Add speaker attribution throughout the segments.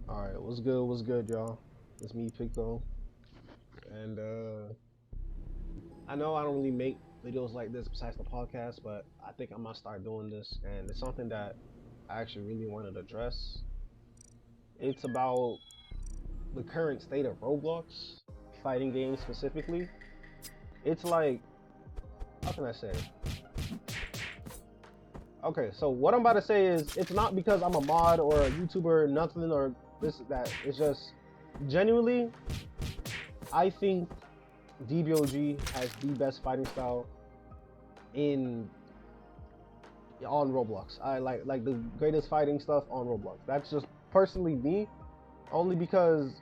Speaker 1: Alright, what's good, y'all? It's me, Pico. And I know I don't really make videos like this besides the podcast, but I think I'm gonna start doing this, and it's something that I actually really wanted to address. It's about the current state of Roblox, fighting games specifically. It's like, how can I say? Okay, so what I'm about to say is, it's not because I'm a mod or a YouTuber, nothing, or this, that. It's just, genuinely, I think DBOG has the best fighting style in on Roblox. I like the greatest fighting stuff on Roblox. That's just personally me, only because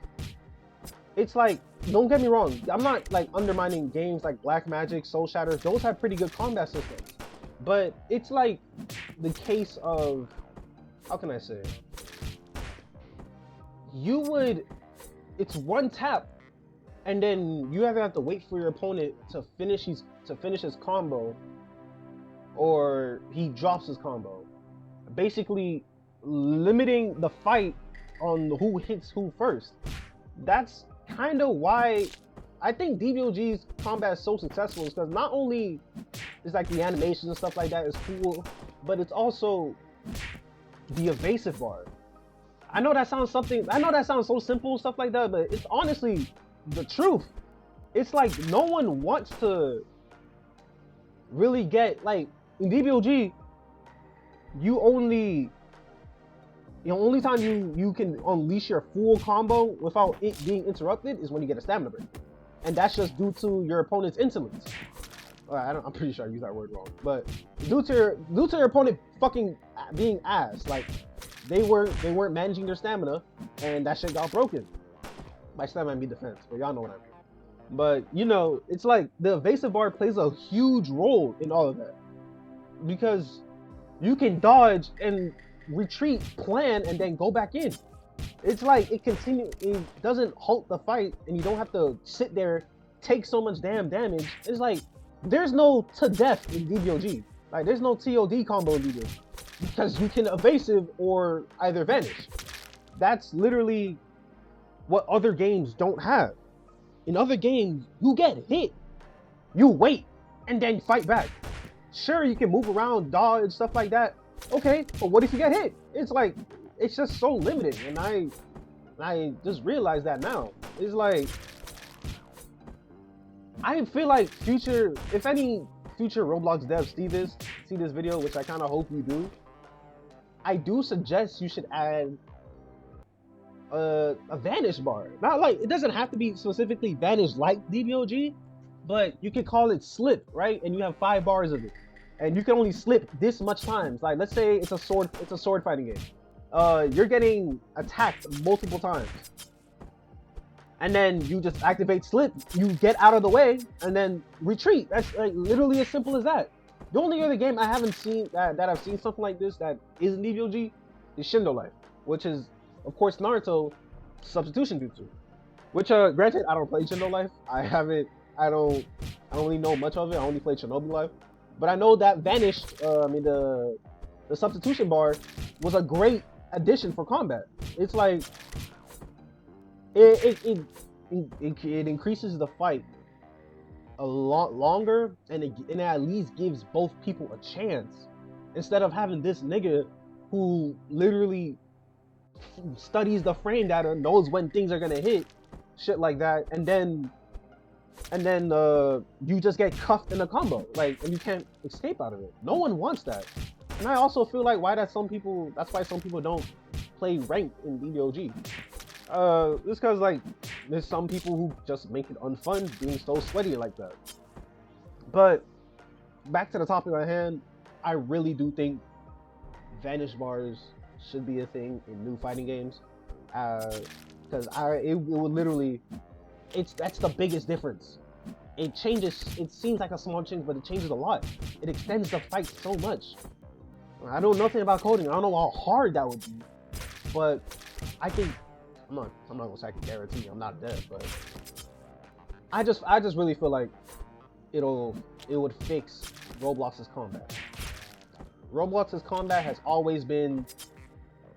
Speaker 1: it's like, don't get me wrong, I'm not like undermining games like Black Magic, Soul Shatters. Those have pretty good combat systems, but it's like the case of, how can I say? You would, it's one tap, and then you either have to wait for your opponent to finish his combo, or he drops his combo, basically limiting the fight on who hits who first. That's kind of why I think DBOG's combat is so successful, is because not only is like the animations and stuff like that is cool, but it's also the evasive bar. I know that sounds so simple, stuff like that, but it's honestly the truth. It's like no one wants to really get, like, in DBOG, the only time you can unleash your full combo without it being interrupted is when you get a stamina break, and that's just due to your opponent's insolence. I'm pretty sure I used that word wrong, but due to your opponent fucking being ass, like they weren't managing their stamina, and that shit got broken. By stamina I mean defense, but y'all know what I mean. But you know, it's like the evasive bar plays a huge role in all of that, because you can dodge and retreat, plan, and then go back in. It's like it doesn't halt the fight, and you don't have to sit there, take so much damn damage. It's like there's no to death in DBOG. Like there's no TOD combo in DBOG, because you can evasive or either vanish. That's literally what other games don't have. In other games, you get hit, you wait, and then fight back. Sure, you can move around, dodge, stuff like that. Okay, but what if you get hit? It's like, it's just so limited, and I just realized that now. It's like, I feel like if any future Roblox devs see this video, which I kind of hope you do, I do suggest you should add a vanish bar. Not like, it doesn't have to be specifically vanish like DBOG, but you can call it slip, right? And you have 5 bars of it, and you can only slip this much times. Like, let's say it's a sword fighting game. You're getting attacked multiple times, and then you just activate slip, you get out of the way, and then retreat. That's like literally as simple as that. The only other game I haven't seen that I've seen something like this that isn't DBOG is Shindo Life, which is, of course, Naruto substitution jutsu. Which, granted, I don't play Shindo Life. I don't really know much of it. I only played Shinobi Life. But I know that vanished, the substitution bar was a great addition for combat. It's like, it increases the fight a lot longer, and it at least gives both people a chance, instead of having this nigga who literally studies the frame data, knows when things are gonna hit, shit like that, and then you just get cuffed in a combo, like, and you can't escape out of it. No one wants that. And I also feel like that's why some people don't play ranked in DBOG. It's because, like, there's some people who just make it unfun being so sweaty like that. But back to the topic at hand, I really do think vanish bars should be a thing in new fighting games, because it would literally, that's the biggest difference. It seems like a small change, but it changes a lot. It extends the fight so much. I know nothing about coding. I don't know how hard that would be, but I think I'm not gonna say I can guarantee I'm not dead, but I just really feel like it would fix Roblox's combat. Roblox's combat has always been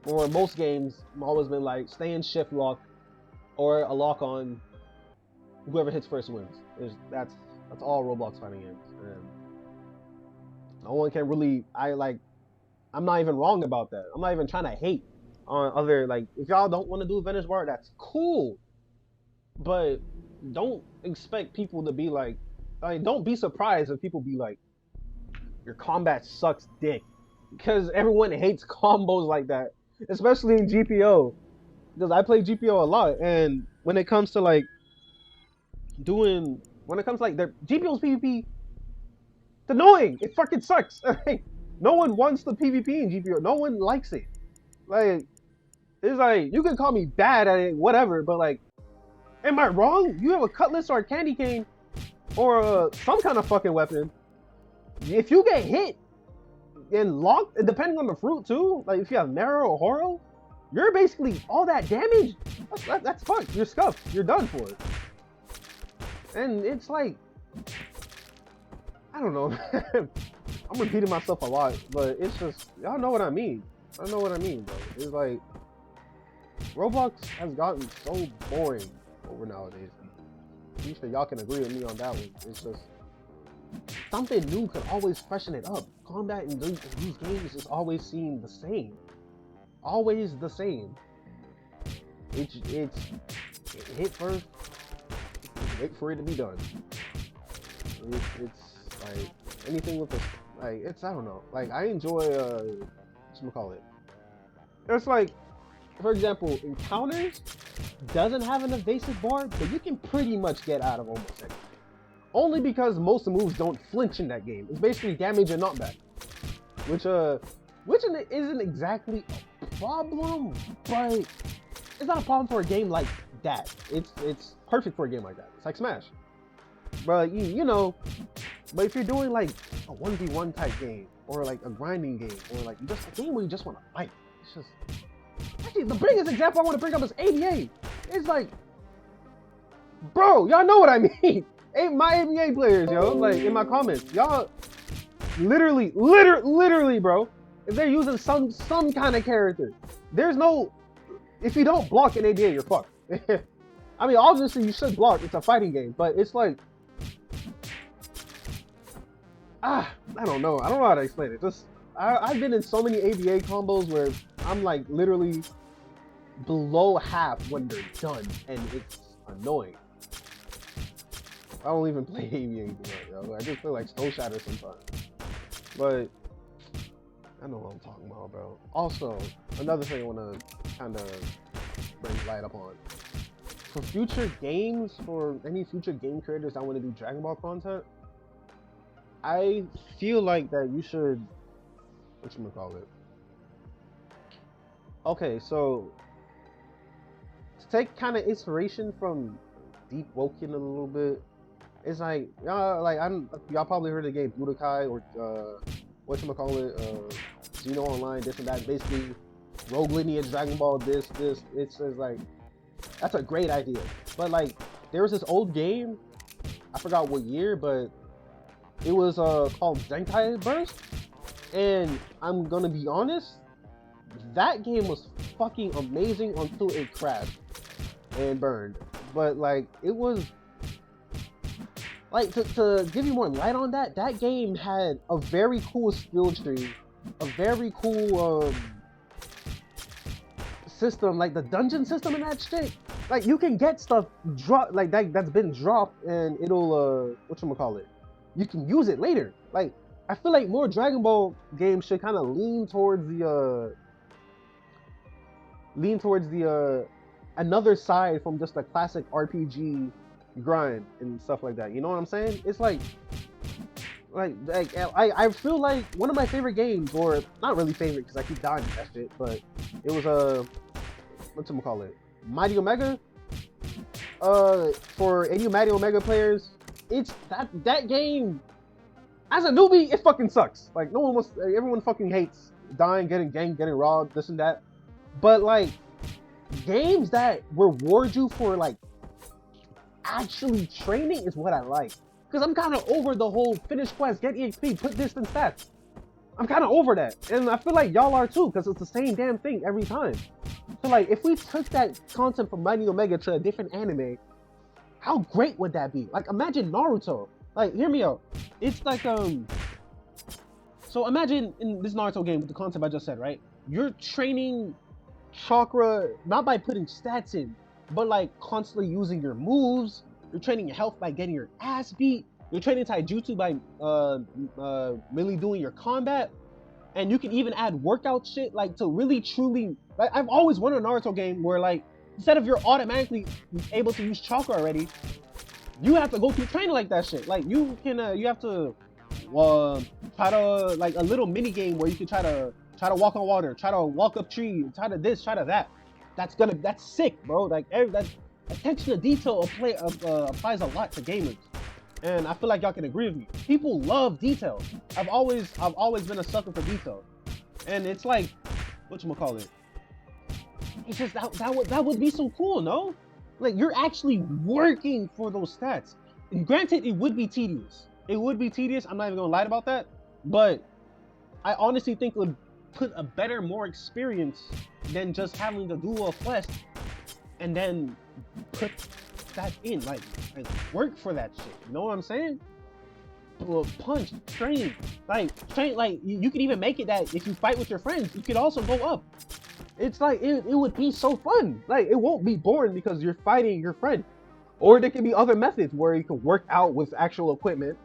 Speaker 1: or most games, I've always been like stay in shift lock or a lock on. Whoever hits first wins. That's all Roblox fighting games, and no one can really. I'm not even wrong about that. I'm not even trying to hate on other, like, if y'all don't want to do Vintage Bar, that's cool. But don't expect people to be like, don't be surprised if people be like, your combat sucks dick. Because everyone hates combos like that, especially in GPO. Because I play GPO a lot, and when it comes to like their GPO's PvP, it's annoying. It fucking sucks. No one wants the PvP in GPO. No one likes it. Like, it's like, you can call me bad at it, whatever, but like, am I wrong? You have a cutlass or a candy cane or some kind of fucking weapon. If you get hit and locked, and depending on the fruit too, like if you have Marrow or Horo, you're basically all that damage. That's fucked. You're scuffed. You're done for it. And it's like, I don't know. I'm repeating myself a lot, but it's just, y'all know what I mean. I know what I mean, bro. It's like, Roblox has gotten so boring over nowadays. I'm sure y'all can agree with me on that one. It's just, something new could always freshen it up. Combat in these games just always seem the same. Always the same. It's hit first, wait for it to be done. It's like anything with the, like, it's, I don't know. Like, I enjoy whatchamacallit. It's like, for example, Encounters doesn't have an evasive bar, but you can pretty much get out of almost anything. Only because most of the moves don't flinch in that game. It's basically damage and knockback. Which isn't exactly a problem, but it's not a problem for a game like that. It's perfect for a game like that. It's like Smash. But you know, but if you're doing like a 1v1 type game, or like a grinding game, or like just a game where you just want to fight, it's just, actually the biggest example I want to bring up is ABA. It's like, bro, y'all know what I mean. My ABA players, yo, like in my comments, y'all literally, bro, if they're using some kind of character, there's no, if you don't block in ABA, you're fucked. I mean, obviously you should block, it's a fighting game, but it's like, I don't know how to explain it. Just, I've been in so many ABA combos where I'm like literally below half when they're done, and it's annoying. I don't even play ABA anymore, yo. I just feel like Stone Shatter sometimes. But I know what I'm talking about, bro. Also, another thing I want to kind of bring light up on. For future games, for any future game creators that want to do Dragon Ball content, I feel like that you should, whatchamacallit? Okay, so to take kind of inspiration from Deep Woken a little bit, it's like, y'all probably heard of the game Budokai or whatchamacallit, Xeno Online, this and that. Basically, Rogue Lineage, Dragon Ball, this. It's like, that's a great idea. But like, there was this old game, I forgot what year, but it was called Zenkai Burst, and I'm gonna be honest, that game was fucking amazing until it crashed and burned. But like, it was like, to give you more light on that, that game had a very cool skill tree, a very cool system, like the dungeon system in that shit. Like, you can get stuff dropped, like that's been dropped, and it'll whatchamacallit, you can use it later. Like, I feel like more Dragon Ball games should kind of lean towards the another side from just a classic RPG grind and stuff like that. You know what I'm saying? It's like I feel like one of my favorite games, or not really favorite because I keep dying at that shit, but it was whatchamacallit, Mighty Omega. For any Mighty Omega players, it's that game, as a newbie, it fucking sucks. Like, no one wants, everyone fucking hates dying, getting ganked, getting robbed, this and that. But like, games that reward you for like actually training is what I like. Because I'm kind of over the whole finish quest, get EXP, put this in stats. I'm kind of over that, and I feel like y'all are too, because it's the same damn thing every time. So like, if we took that content from Mighty Omega to a different anime, how great would that be? Like, imagine Naruto. Like, hear me out. It's like so imagine in this Naruto game with the concept I just said, right? You're training chakra not by putting stats in, but like constantly using your moves. You're training your health by getting your ass beat. You're training taijutsu by really doing your combat. And you can even add workout shit, like, to really truly, like, I've always wanted a Naruto game where, like, instead of you're automatically able to use chakra already, you have to go through training like that shit. Like, you can you have to try to, like, a little mini game where you can try to walk on water, try to walk up trees, try to this, try to that. That's sick, bro. Like, that attention to detail applies a lot to gamers, and I feel like y'all can agree with me. People love detail. I've always been a sucker for detail, and it's like, whatchamacallit, it's just that would be so cool, no? Like, you're actually working for those stats. And granted, it would be tedious. It would be tedious. I'm not even gonna lie about that, but I honestly think it would put a better, more experience than just having to do a quest and then put that in, like work for that shit. You know what I'm saying? Well, punch, train, like you could even make it that if you fight with your friends, you could also go up. It's like it would be so fun. Like, it won't be boring because you're fighting your friend. Or there can be other methods where you can work out with actual equipment.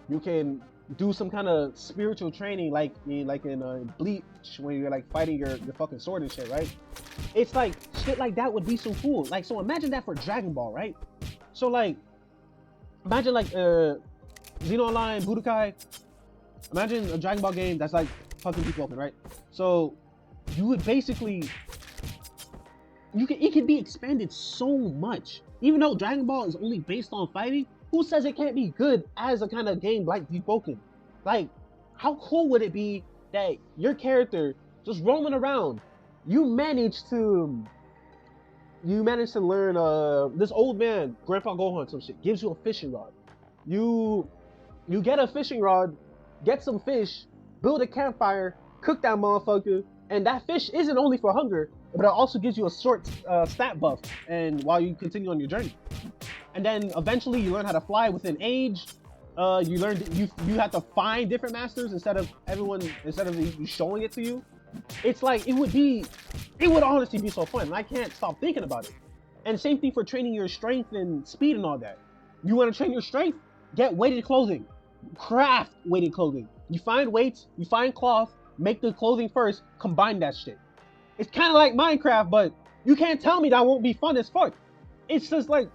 Speaker 1: You can do some kind of spiritual training, like in Bleach, when you're like fighting your fucking sword and shit, right? It's like shit like that would be so cool. Like, so imagine that for Dragon Ball, right? So like, imagine like Xeno Online, Budokai. Imagine a Dragon Ball game that's like fucking people open, right? So you would basically, it could be expanded so much. Even though Dragon Ball is only based on fighting, who says it can't be good as a kind of game like Depoken? Like, how cool would it be that your character just roaming around, you manage to learn this old man, Grandpa Gohan, some shit, gives you a fishing rod. You get a fishing rod, get some fish, build a campfire, cook that motherfucker, and that fish isn't only for hunger, but it also gives you a short stat buff, and while you continue on your journey. And then eventually you learn how to fly within age. You learn you have to find different masters instead of you showing it to you. It's like, it would honestly be so fun. And I can't stop thinking about it. And same thing for training your strength and speed and all that. You want to train your strength? Get weighted clothing. Craft weighted clothing. You find weights, you find cloth, make the clothing first, combine that shit. It's kind of like Minecraft, but you can't tell me that won't be fun as fuck. It's just like,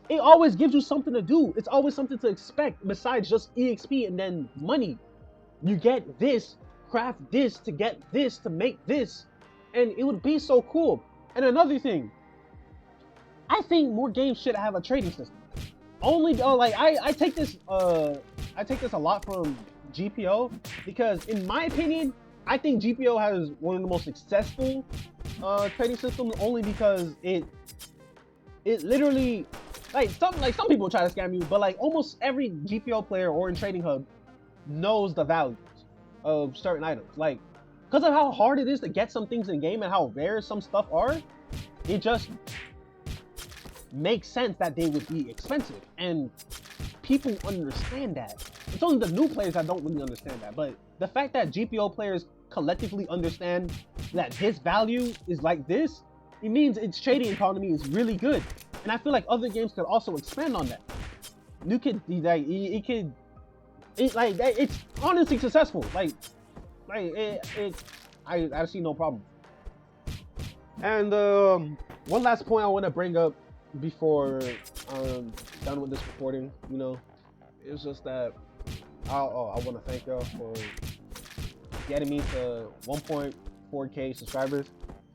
Speaker 1: it always gives you something to do. It's always something to expect besides just EXP and then money. You get this, craft this to get this to make this, and it would be so cool. And another thing, I think more games should have a trading system. Only like I take this a lot from GPO, because in my opinion, I think GPO has one of the most successful trading systems, only because it literally, like some people try to scam you, but like almost every GPO player or in Trading Hub knows the values of certain items. Like, because of how hard it is to get some things in game and how rare some stuff are, it just makes sense that they would be expensive, and people understand that. It's only the new players that don't really understand that, but the fact that GPO players collectively understand that this value is like this, it means its trading economy is really good. And I feel like other games could also expand on that. You could, like, it's honestly successful. I see no problem. And one last point I want to bring up before I'm done with this recording, you know, it's just that I want to thank y'all for getting me to 1.4K subscribers.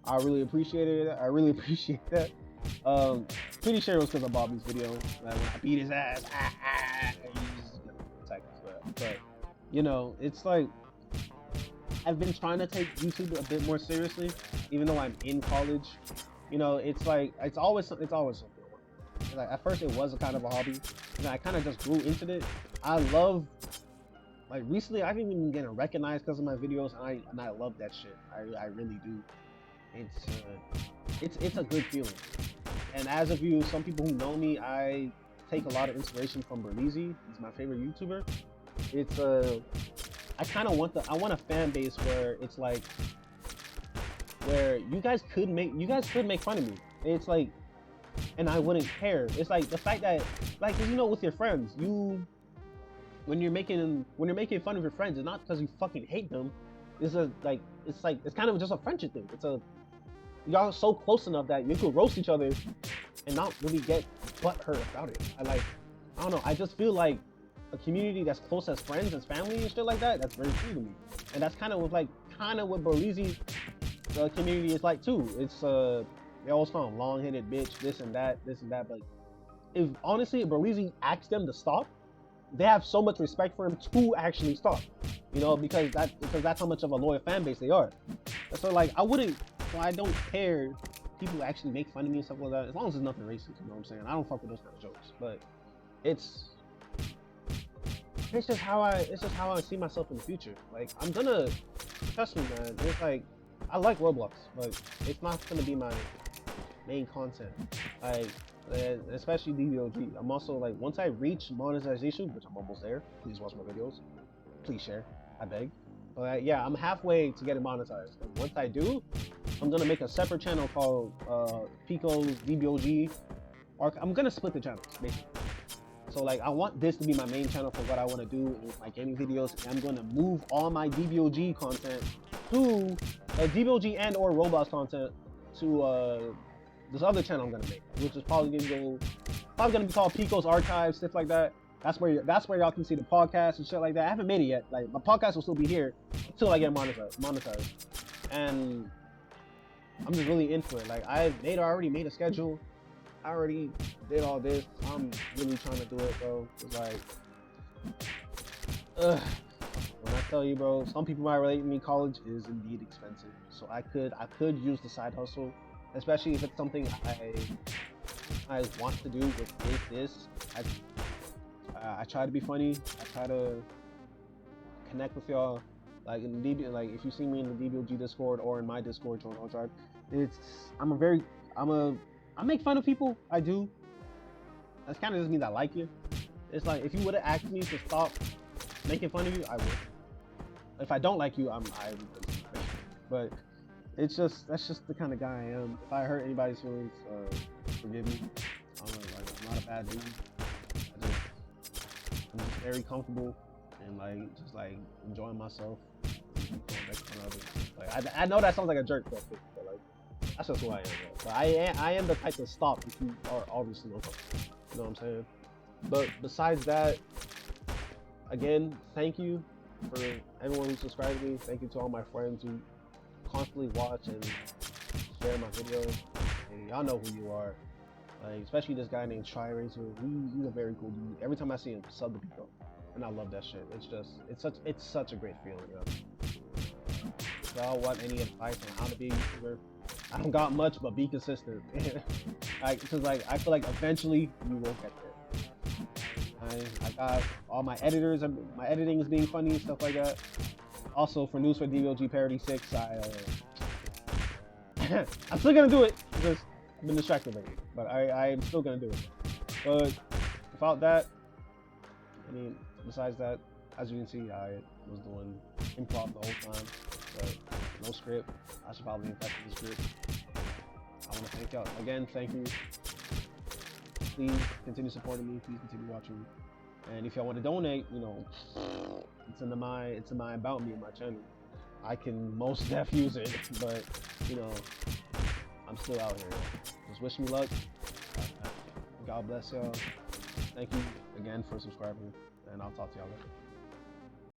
Speaker 1: I really appreciated it. I really appreciate that. Pretty sure it was because of Bobby's video. Like, when I beat his ass, but you know, it's like, I've been trying to take YouTube a bit more seriously, even though I'm in college. You know, it's like, it's always something. Like, at first it was a kind of a hobby, and I kind of just grew into it. I love Like recently, I've even been getting recognized because of my videos, and I love that shit. I really do. It's a good feeling. And as of you, some people who know me, I take a lot of inspiration from Berleezy. He's my favorite YouTuber. It's I kind of want I want a fan base where it's like where you guys could make fun of me. It's like, and I wouldn't care. It's like the fact that, like, 'cause, you know, with your friends, when you're making fun of your friends, it's not because you fucking hate them. It's it's kind of just a friendship thing. Y'all are so close enough that you could roast each other and not really get butthurt about it. I don't know. I just feel like a community that's close as friends, as family and shit like that. That's very true to me, and that's kind of what Berleezy community is like too. It's they always call him long-headed bitch, this and that. But if honestly, if Berleezy asked them to stop, they have so much respect for him to actually stop. You know, because that's how much of a loyal fan base they are. So like, I don't care. People actually make fun of me and stuff like that, as long as it's nothing racist. You know what I'm saying? I don't fuck with those kind of jokes. But it's just how I see myself in the future. Like, I'm gonna, trust me, man. It's like, I like Roblox, but it's not gonna be my main content. Like, especially DVOG. I'm also like, once I reach monetization, which I'm almost there. Please watch my videos. Please share. I beg. But yeah, I'm halfway to getting monetized. And once I do, I'm gonna make a separate channel called Pico DBOG. Or I'm gonna split the channels, basically. So like, I want this to be my main channel for what I want to do with my gaming videos, and I'm gonna move all my DBOG content to DBOG and or Roblox content to this other channel I'm gonna make, which is probably gonna be called Pico's Archives, stuff like that. That's where y'all can see the podcast and shit like that. I haven't made it yet. Like, my podcast will still be here until I get monetized. And I'm just really into it. Like, I already made a schedule. I already did all this. I'm really trying to do it, bro. It's like, when I tell you, bro, some people might relate to me. College is indeed expensive, so I could use the side hustle, especially if it's something I want to do with this. I try to be funny. I try to connect with y'all. Like in the like if you see me in the DBOG Discord or in my Discord, join tribe. I make fun of people. I do. That kind of just means I like you. It's like, if you would have asked me to stop making fun of you, I would. If I don't like you, I would. But that's just the kind of guy I am. If I hurt anybody's feelings, forgive me. I'm not a bad dude. I'm just very comfortable and like enjoying myself. Like, I know that sounds like a jerk, but like, that's just who I am. But I am the type to stop if you are obviously uncomfortable. You know what I'm saying? But besides that, again, thank you for everyone who subscribed to me. Thank you to all my friends who constantly watch and share my videos. And y'all know who you are. Like, especially this guy named TryRacer. He's a very cool dude. Every time I see him, sub to Pico, and I love that shit. It's such a great feeling, yo. If y'all want any advice on how to be a YouTuber, I don't got much, but be consistent. Cause like, I feel like eventually you will get there. I got all my editors, my editing is being funny and stuff like that. Also, for News for DVOG Parody 6, I'm still gonna do it because I've been distracted lately, but I am still gonna do it. But without that, I mean, besides that, as you can see, I was doing improv the whole time, but no script. I should probably invest in the script. I want to thank y'all again. Thank you. Please continue supporting me. Please continue watching me. And if y'all want to donate, you know, it's in my about me in my channel. I can most def use it, but you know, I'm still out here. Just wish me luck. God bless y'all. Thank you again for subscribing, and I'll talk to y'all later.